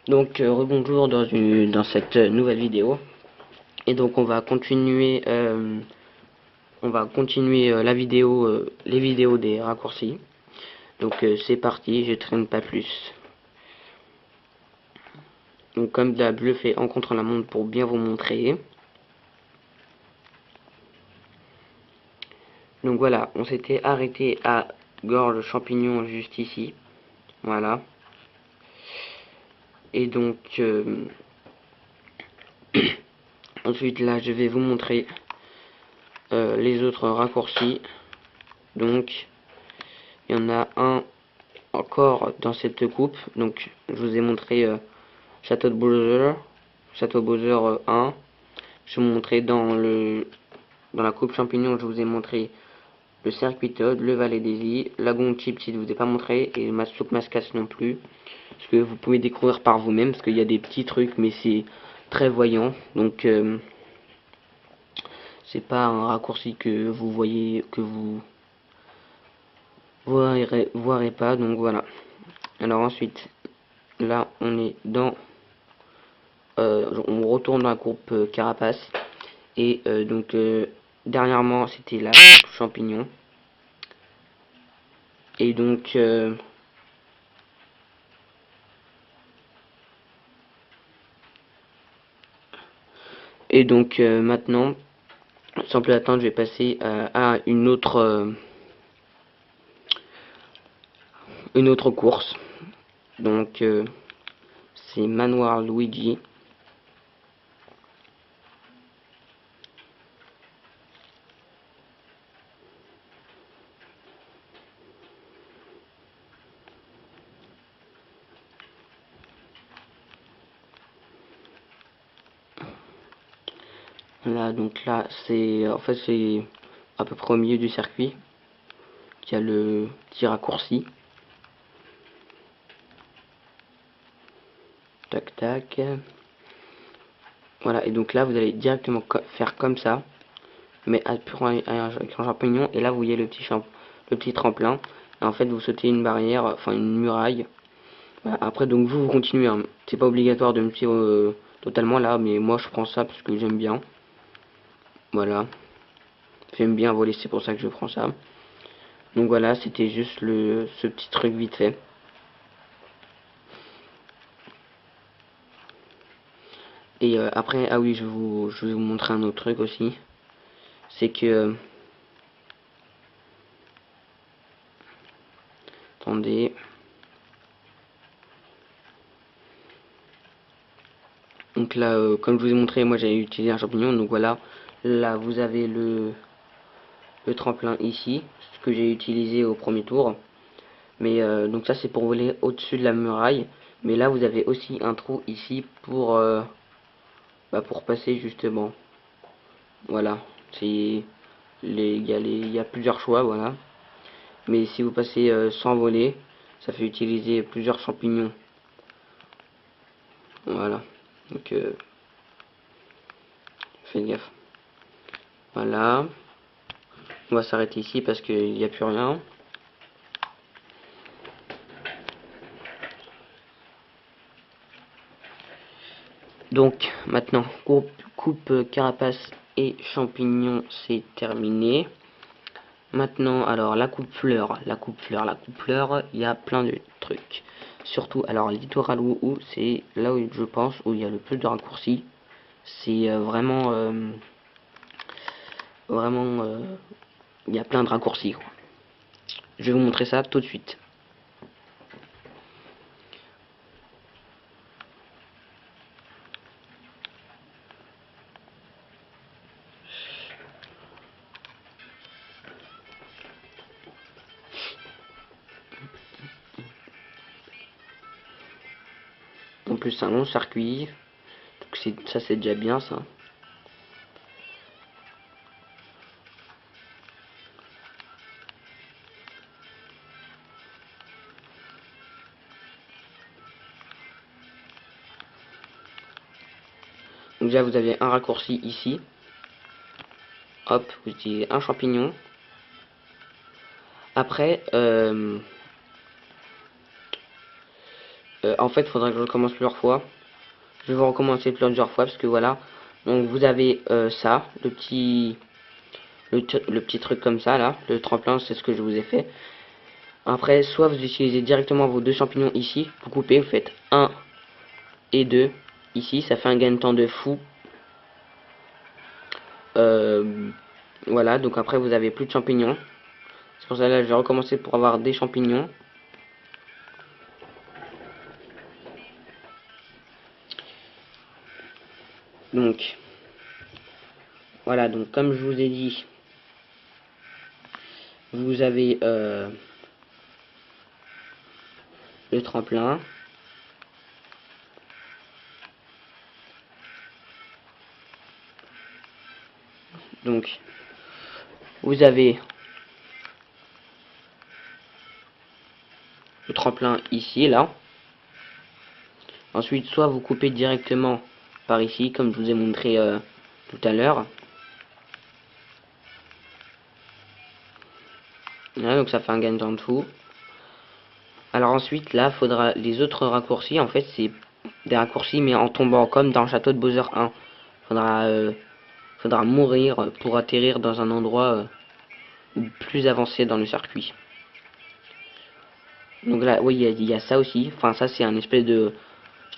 Donc rebonjour dans cette nouvelle vidéo. Et donc on va continuer la vidéo, les vidéos des raccourcis. Donc c'est parti, je traîne pas plus. Donc comme d'hab, je le fais en contre la montre pour bien vous montrer. Donc voilà, on s'était arrêté à gorge champignon juste ici. Voilà. Et donc ensuite là, je vais vous montrer les autres raccourcis. Donc il y en a un encore dans cette coupe. Donc je vous ai montré Château de Bowser, Château Bowser 1. Je vous ai montré dans la coupe champignon, je vous ai montré le circuit Toad, le Valet Daisy, Lagon Chip si je ne vous ai pas montré, et Souk Mascas non plus. Parce que vous pouvez découvrir par vous-même, parce qu'il y a des petits trucs, mais c'est très voyant. Donc c'est pas un raccourci que vous voyez, que vous voirez pas. Donc voilà. Alors ensuite, là on est dans on retourne dans la courbe carapace et donc dernièrement c'était la coupe champignon et donc maintenant sans plus attendre je vais passer à une autre course. Donc c'est Manoir Luigi. Là donc là c'est en fait c'est à peu près au milieu du circuit qu'il y a le petit raccourci. Tac tac. Voilà, et donc là vous allez directement faire comme ça, mais pour un champignon, et là vous voyez le petit tremplin, et en fait vous sautez une barrière, enfin une muraille. Voilà, après donc vous continuez, hein. C'est pas obligatoire de me suivre totalement là, mais moi je prends ça parce que j'aime bien. Voilà, j'aime bien voler, c'est pour ça que je prends ça. Donc voilà, c'était juste ce petit truc vite fait. Et après, ah oui, je vais vous montrer un autre truc aussi. C'est que, attendez, donc là, comme je vous ai montré, moi j'ai utilisé un champignon, donc voilà. Là, vous avez le tremplin ici, ce que j'ai utilisé au premier tour. Mais donc ça, c'est pour voler au-dessus de la muraille. Mais là, vous avez aussi un trou ici pour passer justement. Voilà, il y a plusieurs choix, voilà. Mais si vous passez sans voler, ça fait utiliser plusieurs champignons. Voilà, donc faites gaffe. Voilà, on va s'arrêter ici parce qu'il n'y a plus rien. Donc maintenant, coupe carapace et champignons, c'est terminé. Maintenant, alors la coupe fleur, il y a plein de trucs. Surtout, alors littoral où c'est là où je pense où il y a le plus de raccourcis. C'est vraiment, il y a plein de raccourcis, quoi. Je vais vous montrer ça tout de suite. En plus, c'est un long circuit, donc ça c'est déjà bien ça. Donc déjà vous avez un raccourci ici. Hop, vous utilisez un champignon. Après, En fait, il faudra que je recommence plusieurs fois. Je vais recommencer plusieurs fois parce que voilà. Donc vous avez ça, le petit truc comme ça là, le tremplin, c'est ce que je vous ai fait. Après, soit vous utilisez directement vos deux champignons ici, vous coupez, vous faites 1 et 2 ici, ça fait un gain de temps de fou. Voilà, donc après vous avez plus de champignons. C'est pour ça là, je vais recommencer pour avoir des champignons. Donc, voilà, donc comme je vous ai dit, vous avez le tremplin. Donc, vous avez le tremplin ici, là. Ensuite, soit vous coupez directement par ici, comme je vous ai montré tout à l'heure. Voilà, donc ça fait un gain de temps de fou. Alors ensuite, là, faudra les autres raccourcis. En fait, c'est des raccourcis, mais en tombant comme dans le château de Bowser 1. Faudra mourir pour atterrir dans un endroit plus avancé dans le circuit. Donc là, oui, il y a ça aussi. Enfin, ça, c'est un espèce de...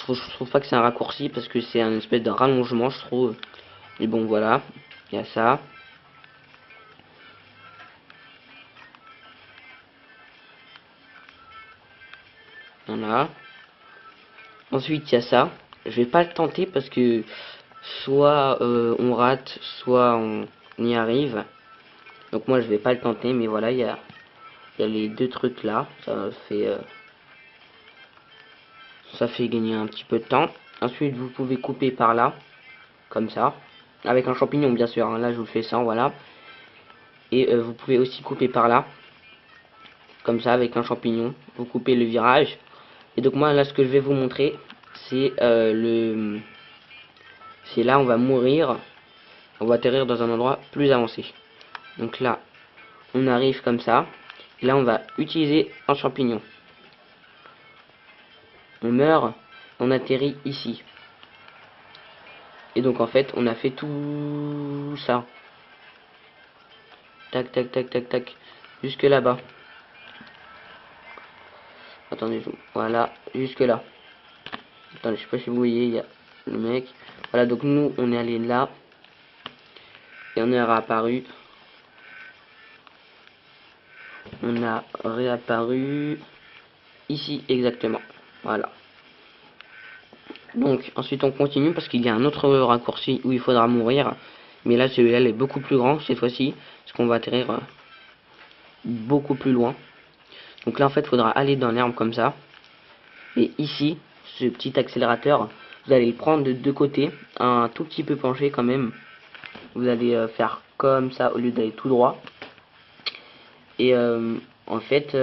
Je trouve pas que c'est un raccourci parce que c'est un espèce de rallongement, je trouve. Mais bon, voilà. Il y a ça. Voilà. Ensuite, il y a ça. Je vais pas le tenter parce que soit on rate, soit on y arrive. Donc moi, je vais pas le tenter, mais voilà, il y a les deux trucs là. Ça fait gagner un petit peu de temps. Ensuite, vous pouvez couper par là, comme ça. Avec un champignon, bien sûr. Hein. Là, je vous le fais sans, voilà. Et vous pouvez aussi couper par là, comme ça, avec un champignon. Vous coupez le virage. Et donc moi, là, ce que je vais vous montrer, c'est c'est là, on va mourir. On va atterrir dans un endroit plus avancé. Donc là, on arrive comme ça. Et là, on va utiliser un champignon. On meurt, on atterrit ici. Et donc en fait, on a fait tout ça. Tac, tac, tac, tac, tac. Jusque là-bas. Attendez, voilà, jusque là. Attendez, je sais pas si vous voyez, il y a le mec. Voilà, donc nous, on est allé là. Et on est réapparu. On a réapparu ici, exactement. Voilà. Donc, ensuite, on continue parce qu'il y a un autre raccourci où il faudra mourir. Mais là, celui-là, il est beaucoup plus grand cette fois-ci. Parce qu'on va atterrir beaucoup plus loin. Donc là, en fait, il faudra aller dans l'herbe comme ça. Et ici, ce petit accélérateur, vous allez le prendre de deux côtés, un tout petit peu penché quand même. Vous allez faire comme ça au lieu d'aller tout droit. Et en fait,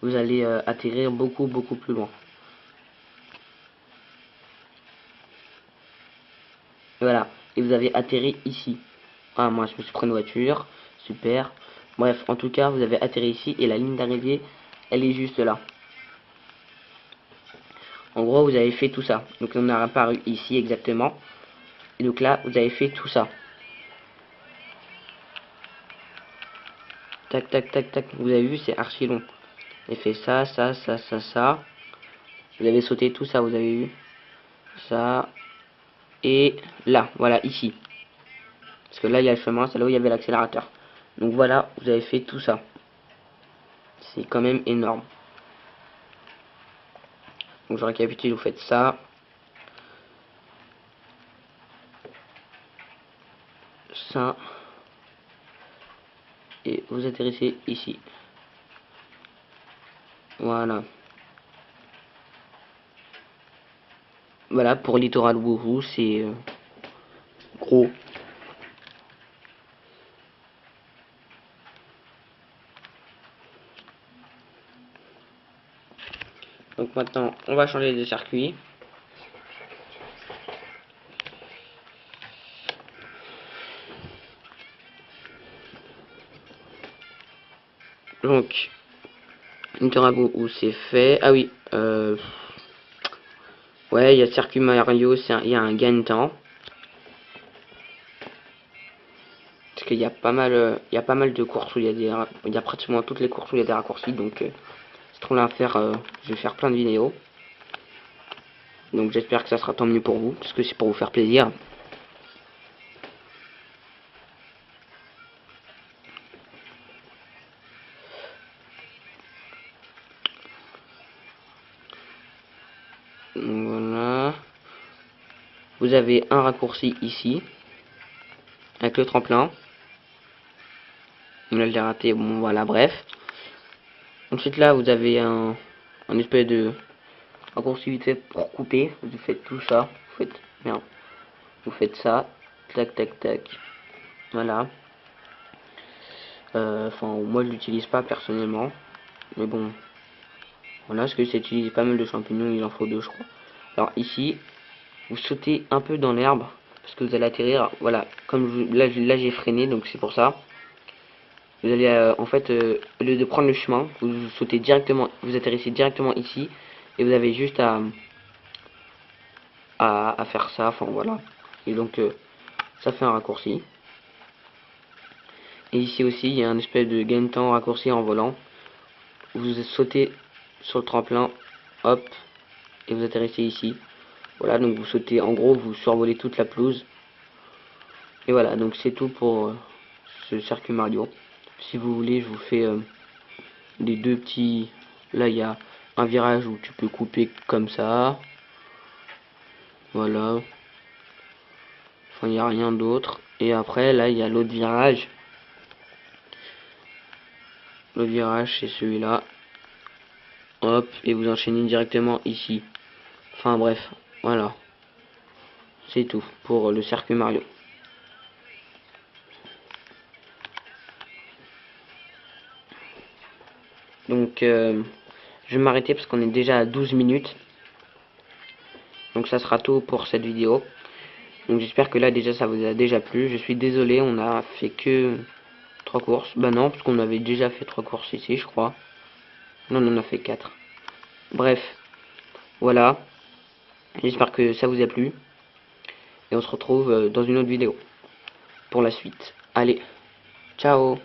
vous allez atterrir beaucoup plus loin. Voilà, et vous avez atterri ici. Ah, moi je me suis pris une voiture, super. Bref, en tout cas, vous avez atterri ici et la ligne d'arrivée, elle est juste là. En gros, vous avez fait tout ça. Donc on a apparu ici exactement. Et donc là, vous avez fait tout ça. Tac, tac, tac, tac. Vous avez vu, c'est archi long. Vous avez fait ça, ça, ça, ça, ça. Vous avez sauté tout ça, vous avez vu. Ça. Et là, voilà, ici. Parce que là, il y a le chemin, c'est là où il y avait l'accélérateur. Donc voilà, vous avez fait tout ça. C'est quand même énorme. Donc je récapitule, vous faites ça. Ça. Et vous atterrissez ici. Voilà. Voilà, pour Littoral Woohoo, c'est gros. Donc maintenant, on va changer de circuit. Donc, Littoral Woohoo, c'est fait. Ah oui, Ouais, il y a Circuit Mario, il y a un gain de temps. Parce qu'il y a pas mal, de courses où il y a pratiquement toutes les courses où il y a des raccourcis, donc c'est trop là à faire. Je vais faire plein de vidéos. Donc j'espère que ça sera tant mieux pour vous, parce que c'est pour vous faire plaisir. Donc voilà. Vous avez un raccourci ici, avec le tremplin. Là, je l'ai raté, bon voilà, bref. Ensuite là, vous avez un espèce de raccourci vite fait pour couper. Vous faites tout ça. Merde. Vous faites ça. Tac, tac, tac. Voilà. Enfin, moi je l'utilise pas personnellement. Mais bon. Voilà, parce que j'ai utilisé pas mal de champignons, il en faut deux, je crois. Alors ici, vous sautez un peu dans l'herbe. Parce que vous allez atterrir. Voilà. Là j'ai freiné, donc c'est pour ça. Vous allez en fait, au lieu de prendre le chemin, vous sautez directement, vous atterrissez directement ici. Et vous avez juste à faire ça. Enfin voilà. Et donc, ça fait un raccourci. Et ici aussi, il y a un espèce de gain de temps raccourci en volant. Vous sautez sur le tremplin, hop, et vous atterrissez ici. Voilà, donc vous sautez, en gros, vous survolez toute la pelouse. Et voilà, donc c'est tout pour ce circuit Mario. Si vous voulez, je vous fais les deux petits... Là, il y a un virage où tu peux couper comme ça. Voilà. Enfin, il n'y a rien d'autre. Et après, là, il y a l'autre virage. Le virage, c'est celui-là. Hop, et vous enchaînez directement ici. Enfin bref, voilà. C'est tout pour le circuit Mario. Donc, je vais m'arrêter parce qu'on est déjà à 12 minutes. Donc ça sera tout pour cette vidéo. Donc j'espère que là déjà ça vous a déjà plu. Je suis désolé, on a fait que 3 courses. Bah non, parce qu'on avait déjà fait 3 courses ici, je crois. Non, on en a fait 4. Bref, voilà. J'espère que ça vous a plu. Et on se retrouve dans une autre vidéo pour la suite. Allez, ciao!